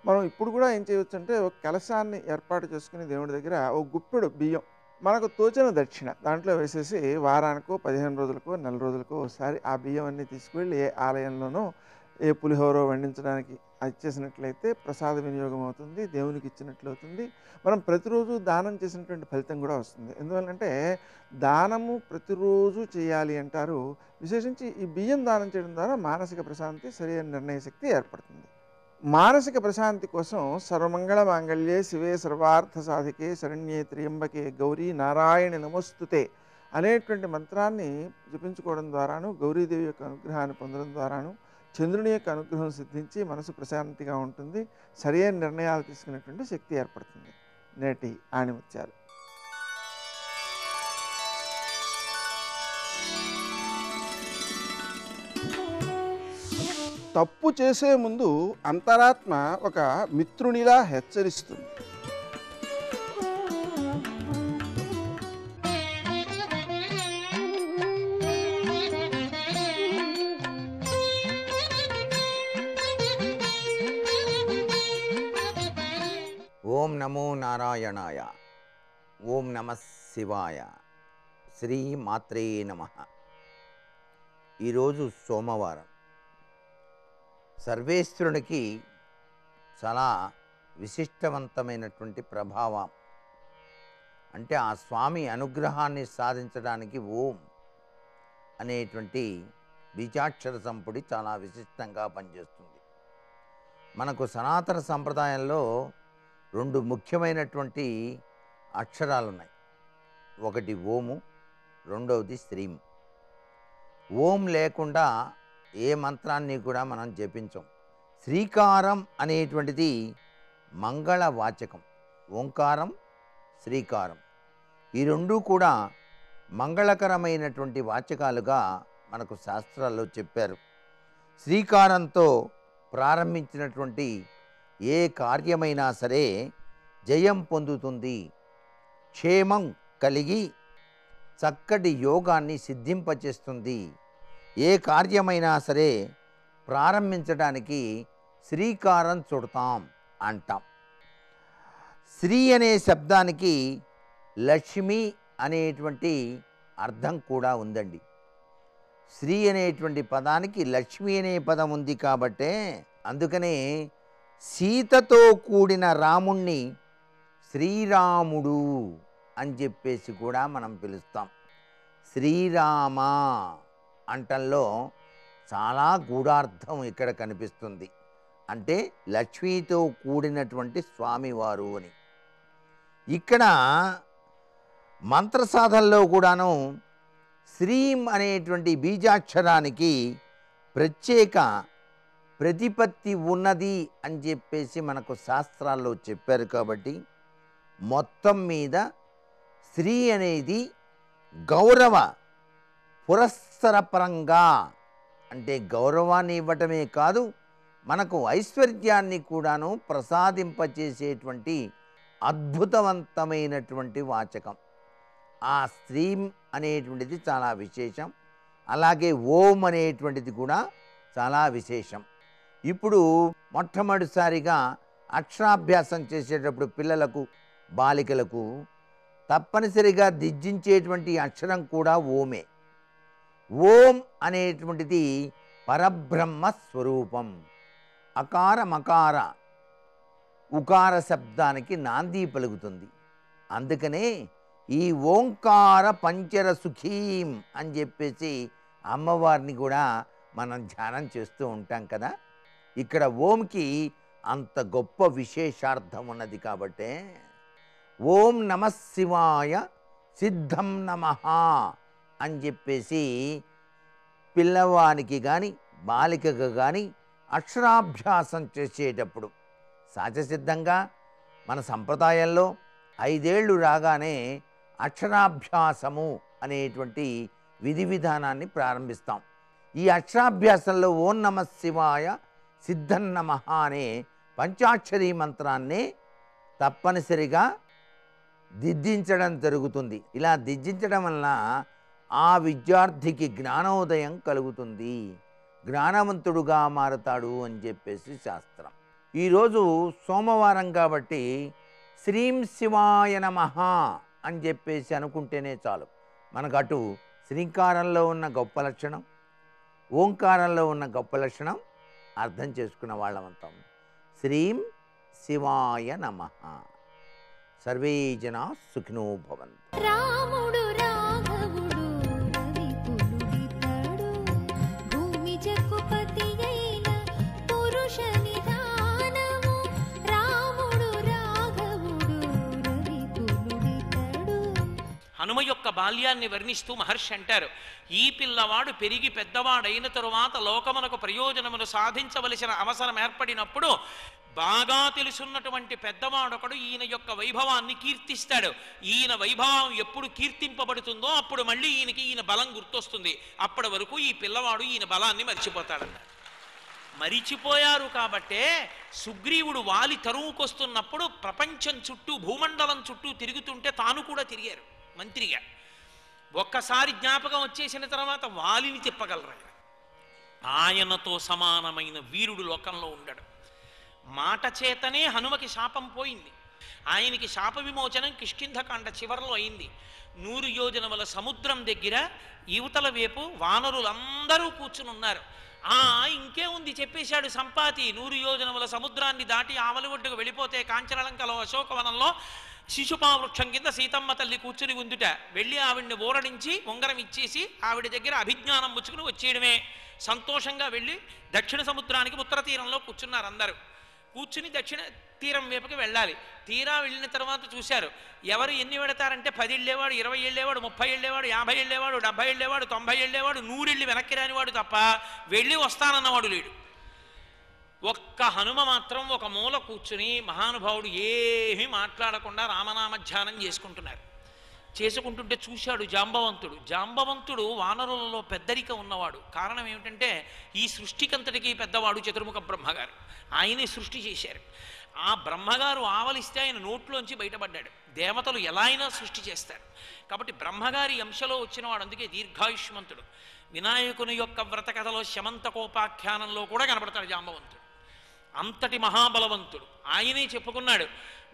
మనం ఇప్పుడు కూడా ఏం చేయవచ్చు అంటే ఒక కలశాన్ని ఏర్పాటు చేసుకుని దేవుడి దగ్గర ఒక గుప్పెడు బియ్యం మనకు తోచిన దక్షిణ దాంట్లో వేసేసి వారానికో 15 రోజులకో నెల రోజులకో ఒకసారి ఆ బియ్యం అన్నీ తీసుకువెళ్ళి ఏ ఆలయంలోనో ఏ పులిహోరో వండించడానికి ఇచ్చేసినట్లయితే ప్రసాద వినియోగం అవుతుంది, దేవునికి ఇచ్చినట్లు అవుతుంది. మనం ప్రతిరోజు దానం చేసినటువంటి ఫలితం కూడా వస్తుంది. ఎందువల్లంటే దానము ప్రతిరోజు చేయాలి అంటారు. విశేషించి ఈ బియ్యం దానం చేయడం ద్వారా మానసిక ప్రశాంతి, సరైన నిర్ణయ శక్తి ఏర్పడుతుంది. మానసిక ప్రశాంతి కోసం సర్వమంగళ మాంగళ్యే శివే సర్వార్థ సాధికే శరణ్యే త్ర్యంబకే గౌరీ నారాయణి నమోస్తుతే అనేటువంటి మంత్రాన్ని జపించుకోవడం ద్వారాను, గౌరీదేవి యొక్క అనుగ్రహాన్ని పొందడం ద్వారాను చంద్రుని యొక్క అనుగ్రహం సిద్ధించి మనసు ప్రశాంతిగా ఉంటుంది, సరైన నిర్ణయాలు తీసుకునేటువంటి శక్తి ఏర్పడుతుంది. నేటి ఆణిముత్యాలు. తప్పు చేసే ముందు అంతరాత్మ ఒక మిత్రునిలా హెచ్చరిస్తుంది. ఓం నమో నారాయణాయ. ఓం నమః శివాయ. శ్రీ మాత్రే నమః. ఈరోజు సోమవారం. సర్వేశ్వరునికి చాలా విశిష్టవంతమైనటువంటి ప్రభావం. అంటే ఆ స్వామి అనుగ్రహాన్ని సాధించడానికి ఓం అనేటువంటి బీజాక్షర సంపుడి చాలా విశిష్టంగా పనిచేస్తుంది. మనకు సనాతన సంప్రదాయంలో 2 ముఖ్యమైనటువంటి అక్షరాలు ఉన్నాయి. ఒకటి ఓము, రెండవది శ్రీం. ఓం లేకుండా ఏ మంత్రాన్ని కూడా మనం జపించం. శ్రీకారం అనేటువంటిది మంగళవాచకం. ఓంకారం, శ్రీకారం ఈ 2 కూడా మంగళకరమైనటువంటి వాచకాలుగా మనకు శాస్త్రాల్లో చెప్పారు. శ్రీకారంతో ప్రారంభించినటువంటి ఏ కార్యమైనా సరే జయం పొందుతుంది, క్షేమం కలిగి చక్కటి యోగాన్ని సిద్ధింపచేస్తుంది. ఏ కార్యమైనా సరే ప్రారంభించడానికి శ్రీకారం చుడతాం అంటాం. శ్రీ అనే శబ్దానికి లక్ష్మి అనేటువంటి అర్థం కూడా ఉందండి. శ్రీ అనేటువంటి పదానికి లక్ష్మి అనే పదం ఉంది కాబట్టే అందుకనే సీతతో కూడిన రాముణ్ణి శ్రీరాముడు అని చెప్పేసి కూడా మనం పిలుస్తాం. శ్రీరామ అంటంలో చాలా గూఢార్థం ఇక్కడ కనిపిస్తుంది. అంటే లక్ష్మీతో కూడినటువంటి స్వామివారు అని. ఇక్కడ మంత్ర సాధనలో కూడాను శ్రీం అనేటువంటి బీజాక్షరానికి ప్రత్యేక ప్రతిపత్తి ఉన్నది అని చెప్పేసి మనకు శాస్త్రాల్లో చెప్పారు. కాబట్టి మొత్తం మీద శ్రీ అనేది గౌరవ పురస్సరపరంగా, అంటే గౌరవాన్ని ఇవ్వటమే కాదు, మనకు ఐశ్వర్యాన్ని కూడాను ప్రసాదింపచేసేటువంటి అద్భుతవంతమైనటువంటి వాచకం. ఆ శ్రీం అనేటువంటిది చాలా విశేషం. అలాగే ఓం అనేటువంటిది కూడా చాలా విశేషం. ఇప్పుడు మొట్టమొదటిసారిగా అక్షరాభ్యాసం చేసేటప్పుడు పిల్లలకు, బాలికలకు తప్పనిసరిగా దిద్దించేటువంటి అక్షరం కూడా ఓమే. ఓం అనేటువంటిది పరబ్రహ్మ స్వరూపం. అకార మకార ఉకార శబ్దానికి నాంది పలుకుతుంది. అందుకనే ఈ ఓంకార పంచర సుఖీం అని చెప్పేసి అమ్మవారిని కూడా మనం ధ్యానం చేస్తూ ఉంటాం కదా. ఇక్కడ ఓంకి అంత గొప్ప విశేషార్థం ఉన్నది. కాబట్టే ఓం నమః శివాయ సిద్ధం నమః అని చెప్పేసి పిల్లవానికి కానీ బాలికకు కానీ అక్షరాభ్యాసం చేసేటప్పుడు సహజసిద్ధంగా మన సంప్రదాయంలో 5 ఏళ్ళు రాగానే అక్షరాభ్యాసము అనేటువంటి విధి విధానాన్ని ప్రారంభిస్తాం. ఈ అక్షరాభ్యాసంలో ఓం నమః శివాయ సిద్ధం నమః అనే పంచాక్షరీ మంత్రాన్నే తప్పనిసరిగా దిద్దించడం జరుగుతుంది. ఇలా దిద్దించడం వలన ఆ విద్యార్థికి జ్ఞానోదయం కలుగుతుంది, జ్ఞానవంతుడుగా మారుతాడు అని చెప్పేసి శాస్త్రం. ఈరోజు సోమవారం కాబట్టి శ్రీం శివాయ నమః అని చెప్పేసి అనుకుంటేనే చాలు. మనకు అటు శ్రీంకారంలో ఉన్న గొప్ప లక్షణం, ఓంకారంలో ఉన్న గొప్ప లక్షణం అర్థం చేసుకున్న వాళ్ళమంతాం. శ్రీం శివాయ నమః. సర్వే జనా సుఖినో భవంతు. రాముడు రాఘవుడు రవి పులుడితడు భూమి జక్కుపతి అయిన పురుష నిధానము. రాముడు రాఘవుడు రవి పులుడితడు. హనుమ యొక్క బాల్యాన్ని వర్ణిస్తూ మహర్షి అంటారు, ఈ పిల్లవాడు పెరిగి పెద్దవాడైన తరువాత లోకమునకు ప్రయోజనమును సాధించవలసిన అవసరం ఏర్పడినప్పుడు బాగా తెలుసున్నటువంటి పెద్దవాడొకడు ఈయన యొక్క వైభవాన్ని కీర్తిస్తాడు. ఈయన వైభవం ఎప్పుడు కీర్తింపబడుతుందో అప్పుడు మళ్ళీ ఈయన బలం గుర్తొస్తుంది. అప్పటి వరకు ఈ పిల్లవాడు ఈయన బలాన్ని మర్చిపోతాడన్నారు. మరిచిపోయారు కాబట్టే సుగ్రీవుడు వాలి తరువుకొస్తున్నప్పుడు ప్రపంచం చుట్టూ, భూమండలం చుట్టూ తిరుగుతుంటే తాను కూడా తిరిగారు మంత్రిగా. ఒక్కసారి జ్ఞాపకం వచ్చేసిన తర్వాత వాలిని తిప్పగలరు. ఆయనతో సమానమైన వీరుడు లోకంలో ఉండడు. మాట చేతనే హనుమకి శాపం పోయింది. ఆయనకి శాప విమోచనం కిష్కింధకాండ చివరిలో అయింది. 100 యోజనముల సముద్రం దగ్గర యువతల వైపు వానరులందరూ కూర్చుని ఉన్నారు. ఇంకే ఉంది చెప్పేశాడు సంపాతి. 100 యోజనముల సముద్రాన్ని దాటి ఆవలి ఒడ్డుకు వెళ్ళిపోతే కాంచనలంకలో అశోకవనంలో శిశుపావృక్షం కింద సీతమ్మ తల్లి కూర్చుని ఉందుట. వెళ్ళి ఆవిడ్ని ఊరడించి ఉంగరం ఇచ్చేసి ఆవిడ దగ్గర అభిజ్ఞానం పుచ్చుకుని వచ్చేయడమే. సంతోషంగా వెళ్ళి దక్షిణ సముద్రానికి ఉత్తర తీరంలో కూర్చున్నారు. అందరూ కూర్చుని దక్షిణ తీరం వైపుకి వెళ్ళాలి. తీరా వెళ్ళిన తర్వాత చూశారు, ఎవరు ఎన్ని పెడతారంటే 10 వెళ్ళేవాడు, 20 వెళ్ళేవాడు, 30 వెళ్ళేవాడు, 50 వెళ్ళేవాడు, 70 వెళ్ళేవాడు, 90 వెళ్ళేవాడు, 100 వెళ్ళి వెనక్కి రానివాడు తప్ప వెళ్ళి వస్తానన్నవాడు లేడు. ఒక్క హనుమ మాత్రం ఒక మూల కూర్చుని మహానుభావుడు ఏమీ మాట్లాడకుండా రామనామధ్యానం చేసుకుంటుంటే చూశాడు జాంబవంతుడు. జాంబవంతుడు వానరులలో పెద్దరిక ఉన్నవాడు. కారణం ఏమిటంటే ఈ సృష్టికంతటికి పెద్దవాడు చతుర్ముఖ బ్రహ్మగారు. ఆయనే సృష్టి చేశారు. ఆ బ్రహ్మగారు ఆవలిస్తే ఆయన నోట్లోంచి బయటపడ్డాడు. దేవతలు ఎలా అయినా సృష్టి చేస్తారు. కాబట్టి బ్రహ్మగారి అంశలో వచ్చినవాడు, అందుకే దీర్ఘాయుష్మంతుడు. వినాయకుని యొక్క వ్రతకథలో శమంతకోపాఖ్యానంలో కూడా కనపడతాడు జాంబవంతుడు. అంతటి మహాబలవంతుడు. ఆయనే చెప్పుకున్నాడు,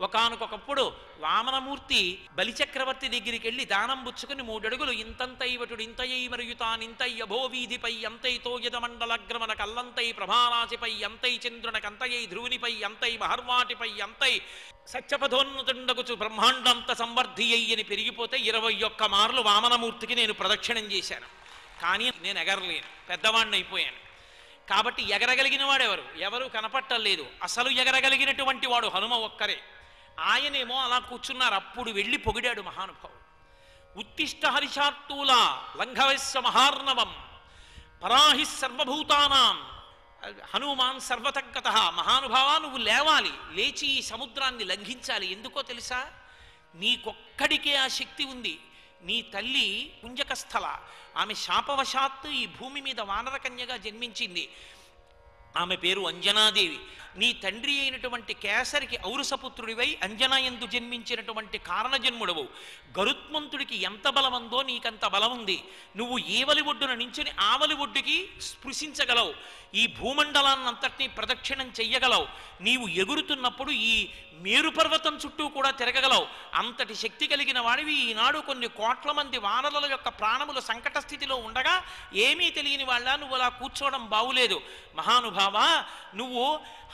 ఒకానొకప్పుడు వామనమూర్తి బలిచక్రవర్తి దగ్గరికి వెళ్ళి దానం పుచ్చుకుని 3 అడుగులు ఇంతంతైవటుడు ఇంతయై మరుగుతానింతై అభోవీధిపై అంతైతో యదమండలగ్రమణ కల్లంతై ప్రభారాశిపై అంతై చంద్రునకంతయై ధ్రువునిపై అంతై మహర్వాటిపై అంతై సత్యపథోన్నతుండగుచు బ్రహ్మాండంత సంవర్ధి అయ్యని పెరిగిపోతే 21 మార్లు వామనమూర్తికి నేను ప్రదక్షిణం చేశాను. కానీ నేను ఎగరలేను, పెద్దవాడిని అయిపోయాను. కాబట్టి ఎగరగలిగిన వాడెవరు? ఎవరు కనపట్టలేదు. అసలు ఎగరగలిగినటువంటి వాడు హనుమ ఒక్కరే. ఆయనేమో అలా కూర్చున్నారు. అప్పుడు వెళ్ళి పొగిడాడు మహానుభావుడు. ఉత్తిష్ట హరిషార్తూల లంఘవస్య మహార్ణవం పరాహి సర్వభూతానాం హనుమాన్ సర్వతగ్గత. మహానుభావ, నువ్వు లేవాలి, లేచి ఈ సముద్రాన్ని లంఘించాలి. ఎందుకో తెలుసా? నీకొక్కడికే ఆ శక్తి ఉంది. నీ తల్లి కుంజకస్థల, ఆమె శాపవశాత్తు ఈ భూమి మీద వానరకన్యగా జన్మించింది. ఆమె పేరు అంజనాదేవి. నీ తండ్రి అయినటువంటి కేసరికి ఔరసపుత్రుడివై అంజనాయందు జన్మించినటువంటి కారణజన్ముడవు. గరుత్మంతుడికి ఎంత బలముందో నీకంత బలం ఉంది. నువ్వు ఈవలి ఒడ్డున నించుని ఆవలి ఒడ్డుకి స్పృశించగలవు. ఈ భూమండలాన్నంతటినీ ప్రదక్షిణం చెయ్యగలవు. నీవు ఎగురుతున్నప్పుడు ఈ మేరుపర్వతం చుట్టూ కూడా తిరగగలవు. అంతటి శక్తి కలిగిన వాడివి. ఈనాడు కొన్ని కోట్ల మంది వానరుల యొక్క ప్రాణములు సంకట స్థితిలో ఉండగా ఏమీ తెలియని వాళ్ళ నువ్వు అలా కూర్చోవడం బావులేదు. మహానుభావా, నువ్వు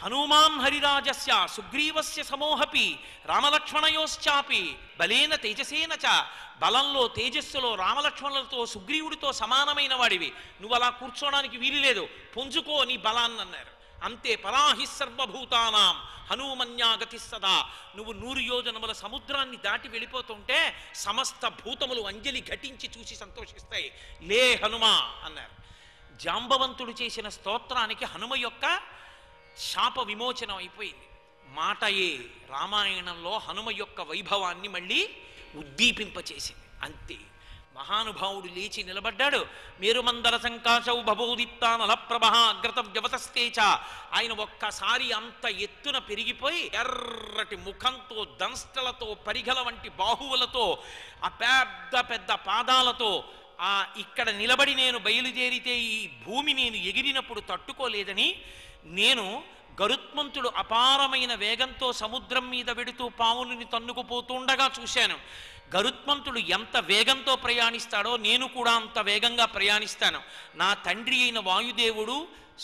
హనుమాన్ హరిరాజస్య సుగ్రీవస్య సమోహపి రామలక్ష్మణయోశ్చాపి బలేన తేజసేన చ. బలంలో తేజస్సులో రామలక్ష్మణులతో సుగ్రీవుడితో సమానమైన వాడివి. నువ్వు అలా కూర్చోడానికి వీలు లేదు. పుంజుకో నీ బలాన్ని అన్నారు. అంతే. పరాహి సర్వభూతానాం హనుమన్యాగతి సదా. నువ్వు 100 యోజనముల సముద్రాన్ని దాటి వెళ్ళిపోతుంటే సమస్త భూతములు అంజలి ఘటించి చూసి సంతోషిస్తాయి. లే హనుమా అన్నారు. జాంబవంతుడు చేసిన స్తోత్రానికి హనుమ యొక్క శాప విమోచనం అయిపోయింది. మాటయే రామాయణంలో హనుమ యొక్క వైభవాన్ని మళ్ళీ ఉద్దీపింపచేసింది. అంతే. మహానుభావుడు లేచి నిలబడ్డాడు. మేరుమందర సంకాశౌ భవోదిత్తానల ప్రభ అగ్రత వ్యవతస్తేచ. ఆయన ఒక్కసారి అంత ఎత్తున పెరిగిపోయి ఎర్రటి ముఖంతో దంష్టలతో పరిగల వంటి బాహువులతో ఆ పెద్ద పెద్ద పాదాలతో ఇక్కడ నిలబడి నేను బయలుదేరితే ఈ భూమి నేను ఎగిరినప్పుడు తట్టుకోలేదని నేను గరుత్మంతుడు అపారమైన వేగంతో సముద్రం మీద వెడుతూ పావుని తన్నుకుపోతుండగా చూశాను. గరుత్మంతుడు ఎంత వేగంతో ప్రయాణిస్తాడో నేను కూడా అంత వేగంగా ప్రయాణిస్తాను. నా తండ్రి అయిన వాయుదేవుడు,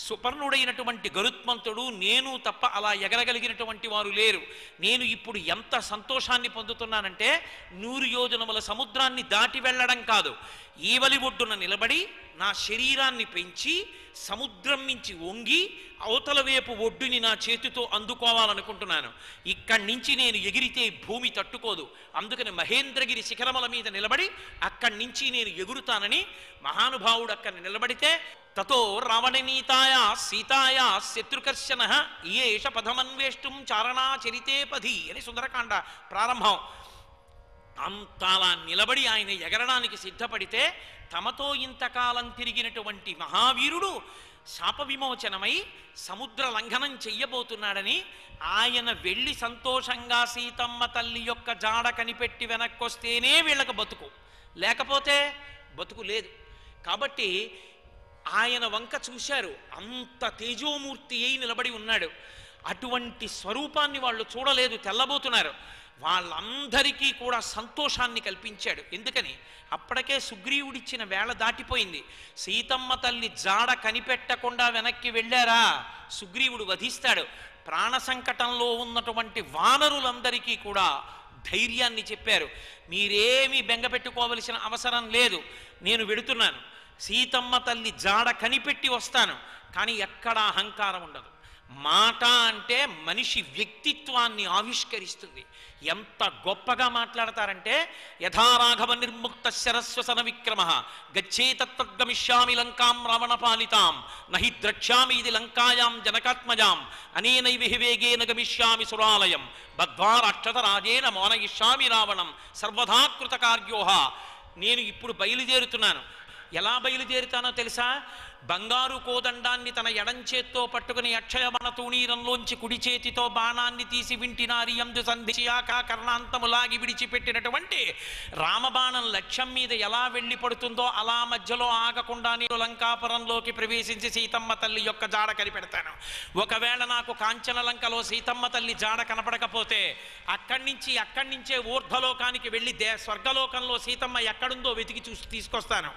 సుపర్ణుడైనటువంటి గరుత్మంతుడు, నేను తప్ప అలా ఎగరగలిగినటువంటి వారు లేరు. నేను ఇప్పుడు ఎంత సంతోషాన్ని పొందుతున్నానంటే 100 యోజనముల సముద్రాన్ని దాటి వెళ్ళడం కాదు, ఈవలి ఒడ్డున నిలబడి నా శరీరాన్ని పెంచి సముద్రం నుంచి వంగి అవతల వైపు ఒడ్డుని నా చేతితో అందుకోవాలనుకుంటున్నాను. ఇక్కడి నుంచి నేను ఎగిరితే భూమి తట్టుకోదు. అందుకని మహేంద్రగిరి శిఖరముల మీద నిలబడి అక్కడి నుంచి నేను ఎగురుతానని మహానుభావుడు అక్కడ నిలబడితే తతో రావణనీతాయ సీతాయ శత్రుకర్షణ ఏష పదమన్వేష్టం చారణాచరితే పది అని సుందరకాండ ప్రారంభం. అంతలా నిలబడి ఆయన ఎగరడానికి సిద్ధపడితే తమతో ఇంతకాలం తిరిగినటువంటి మహావీరుడు శాప విమోచనమై సముద్ర లంఘనం చెయ్యబోతున్నాడని ఆయన వెళ్ళి సంతోషంగా సీతమ్మ తల్లి యొక్క జాడ కనిపెట్టి వెనక్కొస్తేనే వీళ్ళకు బతుకు, లేకపోతే బతుకు లేదు. కాబట్టి ఆయన వంక చూశారు. అంత తేజోమూర్తి అయి నిలబడి ఉన్నాడు. అటువంటి స్వరూపాన్ని వాళ్ళు చూడలేదు, తెల్లబోతున్నారు. వాళ్ళందరికీ కూడా సంతోషాన్ని కల్పించాడు. ఎందుకని? అప్పటికే సుగ్రీవుడిచ్చిన వేళ దాటిపోయింది. సీతమ్మ తల్లి జాడ కనిపెట్టకుండా వెనక్కి వెళ్ళారా సుగ్రీవుడు వధిస్తాడు. ప్రాణ సంకటంలో ఉన్నటువంటి వానరులందరికీ కూడా ధైర్యాన్ని చెప్పారు. మీరేమీ బెంగపెట్టుకోవలసిన అవసరం లేదు, నేను వెడుతున్నాను. సీతమ్మ తల్లి జాడ కనిపెట్టి వస్తాను. కానీ ఎక్కడా అహంకారం ఉండదు. మాట అంటే మనిషి వ్యక్తిత్వాన్ని ఆవిష్కరిస్తుంది. ఎంత గొప్పగా మాట్లాడతారంటే యథారాఘవ నిర్ముక్త శరస్వసన విక్రమ గచ్చేతత్గమిష్యామి లంకాం రావణపాలితాం నహి ద్రక్ష్యామి ఇది లంకాయాం జనకాత్మజాం అనేనైవ వేగేన గమిష్యామి సురాలయం బద్ధ్వారాక్షత రాజేన మోనయిష్యామి రావణం సర్వదా కృతకార్యోహ. నేను ఇప్పుడు బయలుదేరుతున్నాను. ఎలా బయలుదేరుతానో తెలుసా? బంగారు కోదండాన్ని తన ఎడంచేత్తో పట్టుకుని అక్షయమణ తూణీరంలోంచి కుడి చేతితో బాణాన్ని తీసి వింటినారియందు సంధియాక కర్ణాంతములాగి విడిచిపెట్టినటువంటి రామబాణం లక్ష్యం మీద ఎలా వెళ్ళి పడుతుందో అలా మధ్యలో ఆగకుండా నేను లంకాపురంలోకి ప్రవేశించి సీతమ్మ తల్లి యొక్క జాడ కనిపెడతాను. ఒకవేళ నాకు కాంచన లంకలో సీతమ్మ తల్లి జాడ కనపడకపోతే అక్కడి నుంచే ఊర్ధ్వలోకానికి వెళ్ళి స్వర్గలోకంలో సీతమ్మ ఎక్కడుందో వెతికి చూసి తీసుకొస్తాను.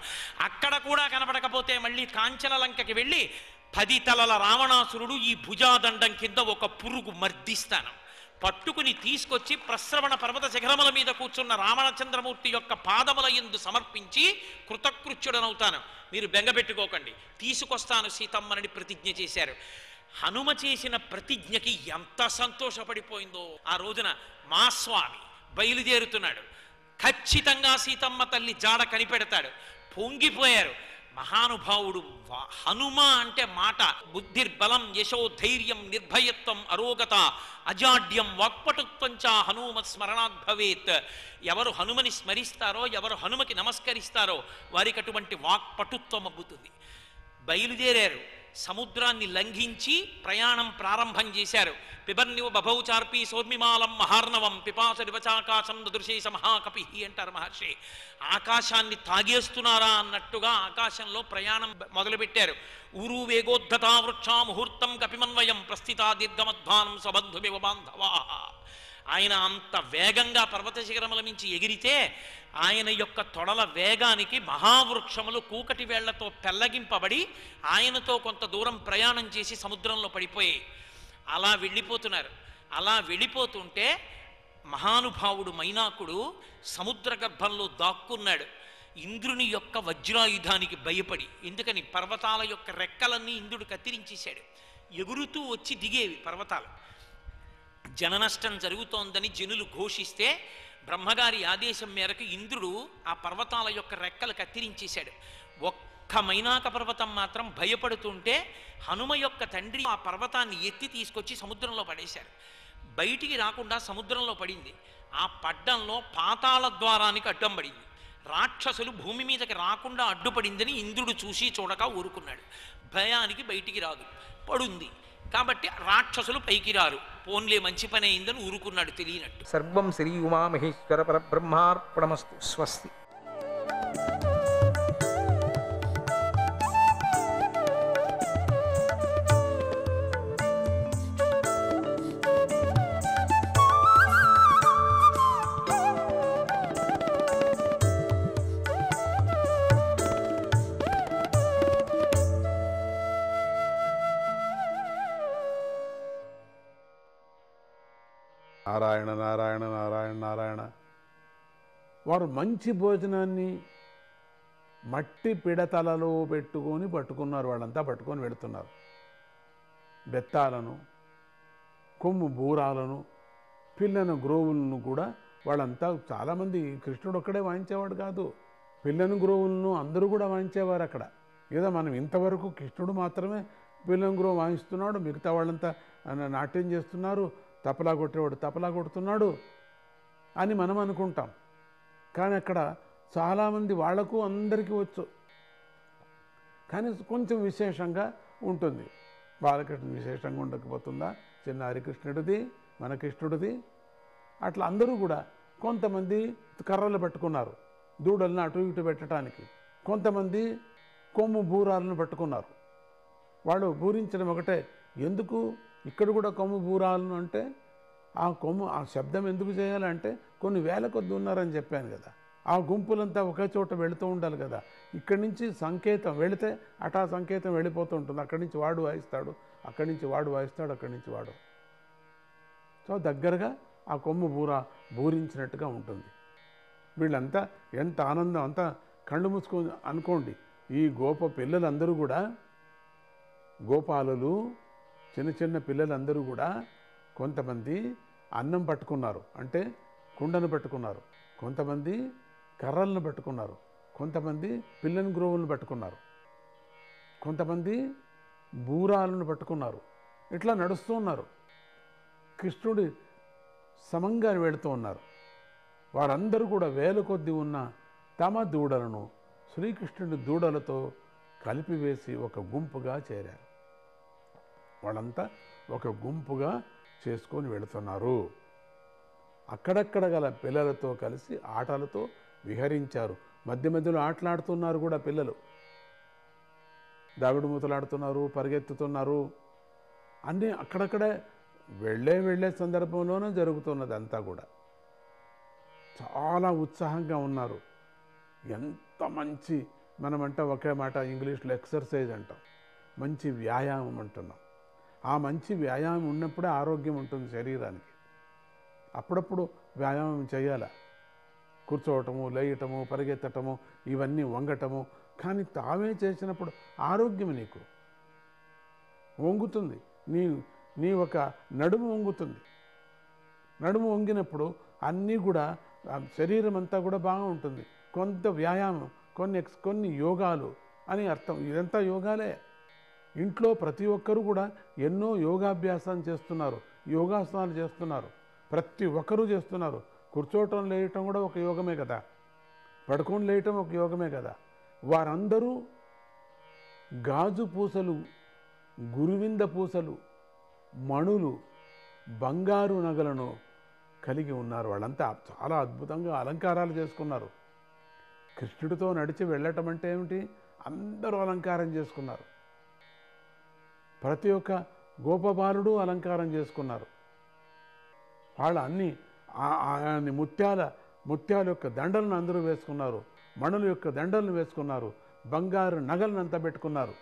అక్కడ కూడా కనపడకపోతే మళ్ళీ కాంచనలంకకి వెళ్ళి 10 తలల రావణాసురుడు ఈ భుజాదండం కింద ఒక పురుగు మర్దిస్తాను. పట్టుకుని తీసుకొచ్చి ప్రశ్రవణ పర్వత శిఖరముల మీద కూర్చున్న రామచంద్రమూర్తి యొక్క పాదముల యందు సమర్పించి కృతకృత్యుడనవుతాను. మీరు బెంగపెట్టుకోకండి, తీసుకొస్తాను సీతమ్మని ప్రతిజ్ఞ చేశారు. హనుమ చేసిన ప్రతిజ్ఞకి ఎంత సంతోషపడిపోయిందో. ఆ రోజున మా స్వామి బయలుదేరుతున్నాడు. ఖచ్చితంగా సీతమ్మ తల్లి జాడ కనిపెడతాడు. పొంగిపోయారు. మహానుభావుడు హనుమ అంటే మాట. బుద్ధిర్బలం యశో ధైర్యం నిర్భయత్వం అరోగత అజాడ్యం వాక్పటుత్వం చ హనుమత్ స్మరణాత్ భవేత్. ఎవరు హనుమని స్మరిస్తారో, ఎవరు హనుమకి నమస్కరిస్తారో వారికి అటువంటి వాక్పటుత్వం అబ్బుతుంది. బయలుదేరారు. సముద్రాన్ని లంఘించి ప్రయాణం ప్రారంభం చేశారు. పిబర్నివ బభౌచార్పి సౌర్మిమాలం మహార్ణవం పిపాస రివచాకాశం దృశేష మహాకపి అంటారు మహర్షి. ఆకాశాన్ని తాగేస్తున్నారా అన్నట్టుగా ఆకాశంలో ప్రయాణం మొదలుపెట్టారు. ఊరు వేగోద్ధతా వృక్షా ముహూర్తం కపిమన్వయం ప్రస్థితా దీర్ఘమధ్వానం సబంధుమివ బాంధవా. ఆయన అంత వేగంగా పర్వత శిఖరముల మించి ఎగిరితే ఆయన యొక్క తొడల వేగానికి మహావృక్షములు కూకటి వేళ్లతో పెల్లగింపబడి ఆయనతో కొంత దూరం ప్రయాణం చేసి సముద్రంలో పడిపోయాయి. అలా వెళ్ళిపోతున్నారు. అలా వెళ్ళిపోతుంటే మహానుభావుడు మైనాకుడు సముద్ర గర్భంలో దాక్కున్నాడు. ఇంద్రుని యొక్క వజ్రాయుధానికి భయపడి. ఎందుకని? పర్వతాల యొక్క రెక్కలన్నీ ఇంద్రుడు కత్తిరించేశాడు. ఎగురుతూ వచ్చి దిగేవి పర్వతాలు. జననష్టం జరుగుతోందని జనులు ఘోషిస్తే బ్రహ్మగారి ఆదేశం మేరకు ఇంద్రుడు ఆ పర్వతాల యొక్క రెక్కలు కత్తిరించేశాడు. ఒక్క మైనాక పర్వతం మాత్రం భయపడుతుంటే హనుమ యొక్క తండ్రి ఆ పర్వతాన్ని ఎత్తి తీసుకొచ్చి సముద్రంలో పడేశారు. బయటికి రాకుండా సముద్రంలో పడింది. ఆ పడ్డంలో పాతాళ ద్వారానికి అడ్డం పడింది. రాక్షసులు భూమి మీదకి రాకుండా అడ్డుపడిందని ఇంద్రుడు చూసి చూడక ఊరుకున్నాడు. భయానికి బయటికి రాదు, పడుంది కాబట్టి రాక్షసులు పైకి రారు. పోన్లే మంచి పని అయిందని ఊరుకున్నాడు తెలియనట్టు. సర్వం శ్రీ ఉమామహేశ్వర పరబ్రహ్మార్పణమస్తు. స్వస్తి. నారాయణ నారాయణ నారాయణ నారాయణ. వారు మంచి భోజనాన్ని మట్టి పిడతలలో పట్టుకున్నారు. వాళ్ళంతా పట్టుకొని వెళుతున్నారు. బెత్తాలను, కొమ్ము బూరాలను, పిల్లను గ్రోవులను కూడా వాళ్ళంతా చాలామంది. కృష్ణుడు ఒక్కడే వాయించేవాడు కాదు, పిల్లను గ్రోవులను అందరూ కూడా వాయించేవారు అక్కడ. ఏదో మనం ఇంతవరకు కృష్ణుడు మాత్రమే పిల్లను గ్రోవు వాయిస్తున్నాడు, మిగతా వాళ్ళంతా నాట్యం చేస్తున్నారు, తపలా కొట్టేవాడు తపలా కొడుతున్నాడు అని మనం అనుకుంటాం. కానీ అక్కడ చాలామంది వాళ్లకు అందరికీ వచ్చు. కానీ కొంచెం విశేషంగా ఉంటుంది. బాలకృష్ణ విశేషంగా ఉండకపోతుందా? చిన్నారి కృష్ణుడిది, మన కృష్ణుడిది. అట్లా అందరూ కూడా కొంతమంది కర్రలు పట్టుకున్నారు దూడలను అటు ఇటు పెట్టడానికి, కొంతమంది కొమ్ము బూరాలను పట్టుకున్నారు. వాళ్ళు బూరించడం ఒకటే. ఎందుకు ఇక్కడ కూడా కొమ్ము బూరాలను అంటే ఆ శబ్దం ఎందుకు చేయాలంటే కొన్ని వేల కొద్ది ఉన్నారని చెప్పాను కదా. ఆ గుంపులంతా ఒకే చోట వెళుతూ ఉండాలి కదా. ఇక్కడి నుంచి సంకేతం వెళితే అటా సంకేతం వెళ్ళిపోతూ ఉంటుంది. అక్కడి నుంచి వాడు వాయిస్తాడు, అక్కడి నుంచి వాడు వాయిస్తాడు, అక్కడి నుంచి వాడు. సో దగ్గరగా ఆ కొమ్ము బూరించినట్టుగా ఉంటుంది. వీళ్ళంతా ఎంత ఆనందం, అంతా కళ్ళు మూసుకొని అనుకోండి. ఈ పిల్లలందరూ కూడా, గోపాలులు, చిన్న చిన్న పిల్లలందరూ కూడా కొంతమంది అన్నం పట్టుకున్నారు, అంటే కుండను పట్టుకున్నారు, కొంతమంది కర్రలను పట్టుకున్నారు, కొంతమంది పిల్లని గ్రోవులను పట్టుకున్నారు, కొంతమంది బూరాలను పట్టుకున్నారు. ఇట్లా నడుస్తూ ఉన్నారు. కృష్ణుడి సమంగా వెళుతూ ఉన్నారు. వారందరూ కూడా వేల కొద్ది ఉన్న తమ దూడలను శ్రీకృష్ణుడి దూడలతో కలిపివేసి ఒక గుంపుగా చేరారు. వాళ్ళంతా ఒక గుంపుగా చేసుకొని వెళుతున్నారు. అక్కడక్కడ గల పిల్లలతో కలిసి ఆటలతో విహరించారు. మధ్య మధ్యలో ఆటలాడుతున్నారు కూడా పిల్లలు. దాగుడు మూతలాడుతున్నారు, పరిగెత్తుతున్నారు. అన్నీ అక్కడక్కడే వెళ్ళే సందర్భంలోనే జరుగుతున్నది అంతా కూడా. చాలా ఉత్సాహంగా ఉన్నారు. ఎంత మంచి, మనమంటే ఒకే మాట ఇంగ్లీష్లో ఎక్సర్సైజ్ అంటాం, మంచి వ్యాయామం అంటున్నాం. ఆ మంచి వ్యాయామం ఉన్నప్పుడే ఆరోగ్యం ఉంటుంది శరీరానికి. అప్పుడప్పుడు వ్యాయామం చేయాలి. కూర్చోవటము, లేయటము, పరిగెత్తటము, ఇవన్నీ వంగటము. కానీ తామే చేసినప్పుడు ఆరోగ్యం నీకు వంగుతుంది. నీ ఒక నడుము వంగుతుంది. నడుము వంగినప్పుడు అన్నీ కూడా శరీరం అంతా కూడా బాగా ఉంటుంది. కొంత వ్యాయామం, కొన్ని యోగాలు అని అర్థం. ఇదంతా యోగాలే. ఇంట్లో ప్రతి ఒక్కరూ కూడా ఎన్నో యోగాభ్యాసం చేస్తున్నారు, యోగాసనాలు చేస్తున్నారు. ప్రతి ఒక్కరూ చేస్తున్నారు. కూర్చోవటం లేయటం కూడా ఒక యోగమే కదా, పడుకొని లేయటం ఒక యోగమే కదా. వారందరూ గాజు పూసలు, గురువింద పూసలు, మణులు, బంగారు నగలను కలిగి ఉన్నారు. వాళ్ళంతా చాలా అద్భుతంగా అలంకారాలు చేసుకున్నారు. కృష్ణుడితో నడిచి వెళ్ళటం అంటే ఏమిటి? అందరూ అలంకారం చేసుకున్నారు. ప్రతి ఒక్క గోపబాలుడు అలంకారం చేసుకున్నారు. వాళ్ళ అన్ని ముత్యాల యొక్క దండలను అందరూ వేసుకున్నారు, మణుల యొక్క దండలను వేసుకున్నారు, బంగారు నగలను అంతా పెట్టుకున్నారు.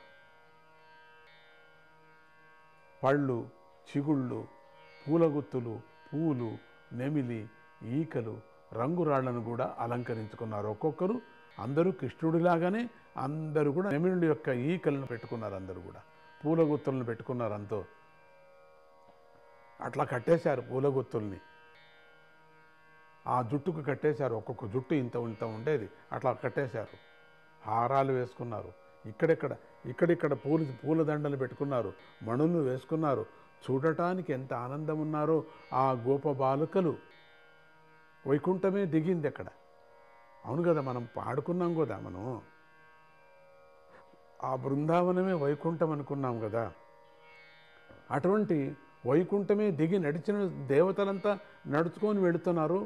పళ్ళు, చిగుళ్ళు, పూలగుత్తులు, పూలు, నెమిలి, ఈకలు, రంగురాళ్లను కూడా అలంకరించుకున్నారు. ఒక్కొక్కరు అందరూ కృష్ణుడిలాగానే అందరూ కూడా నెమిలి యొక్క ఈకలను పెట్టుకున్నారు. అందరూ కూడా పూలగుత్తులను పెట్టుకున్నారు. అంతో అట్లా కట్టేశారు పూలగుత్తుల్ని. ఆ జుట్టుకు కట్టేశారు. ఒక్కొక్క జుట్టు ఇంత ఉండేది, అట్లా కట్టేశారు. హారాలు వేసుకున్నారు. ఇక్కడిక్కడ పూల దండలు పెట్టుకున్నారు, మణులు వేసుకున్నారు. చూడటానికి ఎంత ఆనందం ఉన్నారో ఆ గోప బాలుకలు. వైకుంఠమే దిగింది అక్కడ. అవును కదా, మనం పాడుకున్నాం కదా, మనం ఆ బృందావనమే వైకుంఠం అనుకున్నాం కదా. అటువంటి వైకుంఠమే దిగి నడిచిన దేవతలంతా నడుచుకొని వెళుతున్నారు.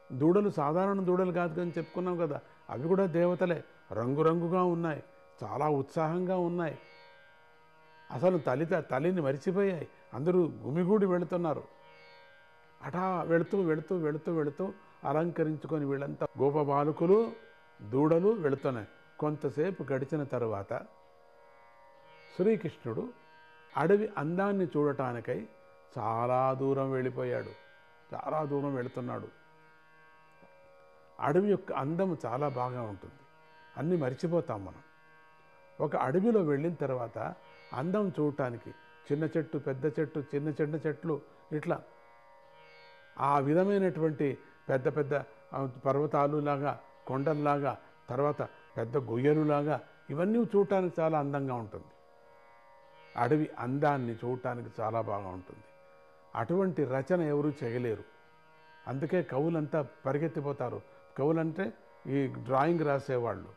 దూడలు సాధారణ దూడలు కాదు అని చెప్పుకున్నాం కదా, అవి కూడా దేవతలే. రంగురంగుగా ఉన్నాయి, చాలా ఉత్సాహంగా ఉన్నాయి. అసలు తల్లిని మరిచిపోయాయి. అందరూ గుమిగూడి వెళుతున్నారు. అటా వెళుతూ అలంకరించుకొని వీళ్ళంతా గోపబాలుకులు, దూడలు వెళుతున్నాయి. కొంతసేపు గడిచిన తరువాత శ్రీకృష్ణుడు అడవి అందాన్ని చూడటానికై చాలా దూరం వెళ్ళిపోయాడు. చాలా దూరం వెళుతున్నాడు. అడవి యొక్క అందం చాలా బాగా ఉంటుంది. అన్నీ మర్చిపోతాం మనం. ఒక అడవిలో వెళ్ళిన తర్వాత అందం చూడటానికి చిన్న చెట్టు, పెద్ద చెట్టు, చిన్న చెట్లు, ఇట్లా ఆ విధమైనటువంటి పెద్ద పెద్ద పర్వతాలు లాగా, కొండల్లాగా, తర్వాత పెద్ద గొయ్యలులాగా, ఇవన్నీ చూడటానికి చాలా అందంగా ఉంటుంది. అడవి అందాన్ని చూడటానికి చాలా బాగా ఉంటుంది. అటువంటి రచన ఎవరూ చేయలేరు. అందుకే కవులంతా పరిగెత్తిపోతారు. కవులంటే ఈ డ్రాయింగ్ రాసేవాళ్ళు.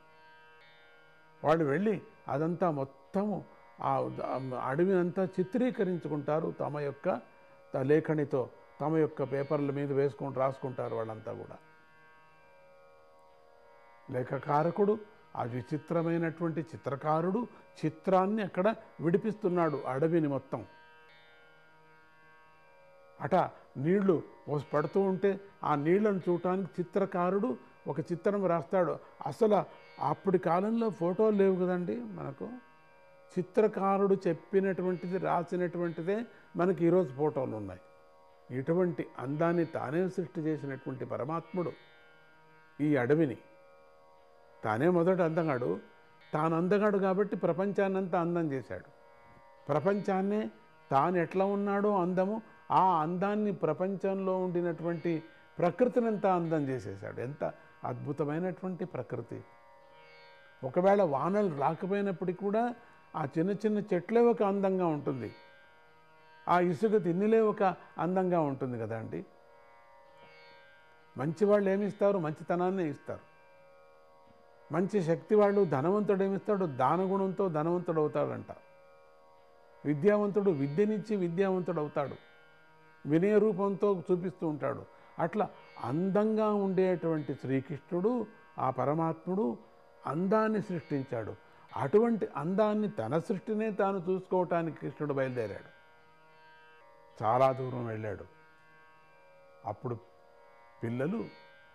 వాళ్ళు వెళ్ళి అదంతా మొత్తము ఆ అడవినంతా చిత్రీకరించుకుంటారు. తమ యొక్క లేఖనితో, తమ యొక్క పేపర్ల మీద రాసుకుంటారు వాళ్ళంతా కూడా. లేఖకారకుడు, ఆ విచిత్రమైనటువంటి చిత్రకారుడు చిత్రాన్ని అక్కడ విడిపిస్తున్నాడు, అడవిని మొత్తం. నీళ్లు పడుతూ ఉంటే ఆ నీళ్లను చూడటానికి చిత్రకారుడు ఒక చిత్రం రాస్తాడు. అసలు అప్పటి కాలంలో ఫోటోలు లేవు కదండి మనకు. చిత్రకారుడు చెప్పినటువంటిది, రాసినటువంటిదే మనకి ఈరోజు ఫోటోలు ఉన్నాయి. ఇటువంటి అందాన్ని తానే సృష్టి చేసినటువంటి పరమాత్ముడు ఈ అడవిని తానే మొదట అందగాడు. తాను అందగాడు కాబట్టి ప్రపంచాన్నంతా అందం చేశాడు. ప్రపంచాన్నే తాను ఎట్లా ఉన్నాడో అందము, ఆ అందాన్ని ప్రపంచంలో ఉండినటువంటి ప్రకృతినంతా అందం చేసేసాడు. ఎంత అద్భుతమైనటువంటి ప్రకృతి. ఒకవేళ వానలు రాకపోయినప్పటికీ కూడా ఆ చిన్న చిన్న చెట్లే ఒక అందంగా ఉంటుంది. ఆ ఇసుక తిన్నిలే ఒక అందంగా ఉంటుంది కదా అండి. మంచి వాళ్ళు ఏమిస్తారు? మంచితనాన్నే ఇస్తారు. మంచి శక్తి వాళ్ళు ధనవంతుడు ఏమిస్తాడు? దానగుణంతో ధనవంతుడు అవుతాడంట. విద్యావంతుడు విద్యనిచ్చి విద్యావంతుడు అవుతాడు. వినయ రూపంతో చూపిస్తూ ఉంటాడు. అట్లా అందంగా ఉండేటువంటి శ్రీకృష్ణుడు, ఆ పరమాత్ముడు అందాన్ని సృష్టించాడు. అటువంటి అందాన్ని, తన సృష్టినే తాను చూసుకోవటానికి కృష్ణుడు బయలుదేరాడు. చాలా దూరం వెళ్ళాడు. అప్పుడు పిల్లలు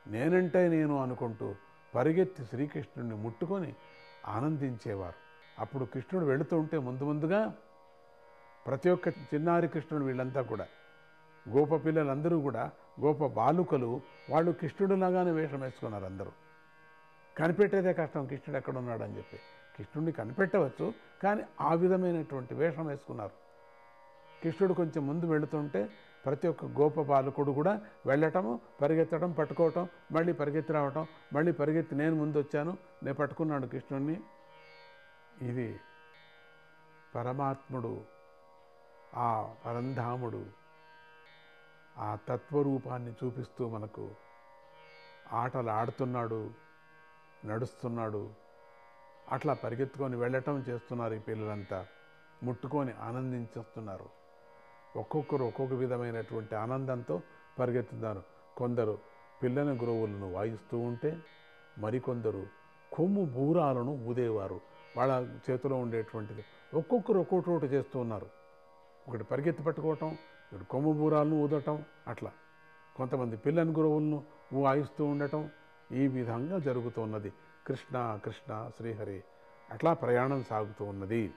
నేనంటే నేను అనుకుంటూ పరిగెత్తి శ్రీకృష్ణుడిని ముట్టుకొని ఆనందించేవారు. అప్పుడు కృష్ణుడు వెళుతూ ఉంటే ముందుగా ప్రతి ఒక్క చిన్నారి కృష్ణుడు, వీళ్ళంతా కూడా గోప పిల్లలందరూ కూడా, గోప బాలుకలు, వాళ్ళు కృష్ణుడిలాగానే వేషం వేసుకున్నారు. అందరూ కనిపెట్టేదే కష్టం కృష్ణుడు ఎక్కడున్నాడని చెప్పి. కృష్ణుడిని కనిపెట్టవచ్చు, కానీ ఆ విధమైనటువంటి వేషం వేసుకున్నారు. కృష్ణుడు కొంచెం ముందు వెళుతుంటే ప్రతి ఒక్క గోప బాలకుడు కూడా వెళ్ళటము, పరిగెత్తడం, పట్టుకోవటం, మళ్ళీ పరిగెత్తి రావటం, మళ్ళీ పరిగెత్తి నేను ముందు వచ్చాను, నేను పట్టుకున్నాను కృష్ణుణ్ణి. ఇది పరమాత్ముడు, ఆ పరంధాముడు ఆ తత్వరూపాన్ని చూపిస్తూ మనకు ఆటలు ఆడుతున్నాడు, నడుస్తున్నాడు. అట్లా పరిగెత్తుకొని వెళ్ళటం చేస్తున్నారు ఈ పిల్లలంతా. ముట్టుకొని ఆనందించేస్తున్నారు. ఒక్కొక్కరు ఒక్కొక్క విధమైనటువంటి ఆనందంతో పరిగెత్తుతున్నారు. కొందరు పిల్లన గురువులను వాయిస్తూ ఉంటే, మరికొందరు కొమ్ము బూరాలను ఊదేవారు. వాళ్ళ చేతిలో ఉండేటువంటిది ఒక్కొక్కరు ఒక్కొక్కటి చేస్తూ ఉన్నారు. ఒకటి పరిగెత్తి పట్టుకోవటం, ఒకటి కొమ్ము బూరాలను ఊదటం, అట్లా కొంతమంది పిల్లని గురువులను వాయిస్తూ ఉండటం. ఈ విధంగా జరుగుతున్నది. కృష్ణ కృష్ణ శ్రీహరి అట్లా ప్రయాణం సాగుతూ ఉన్నది.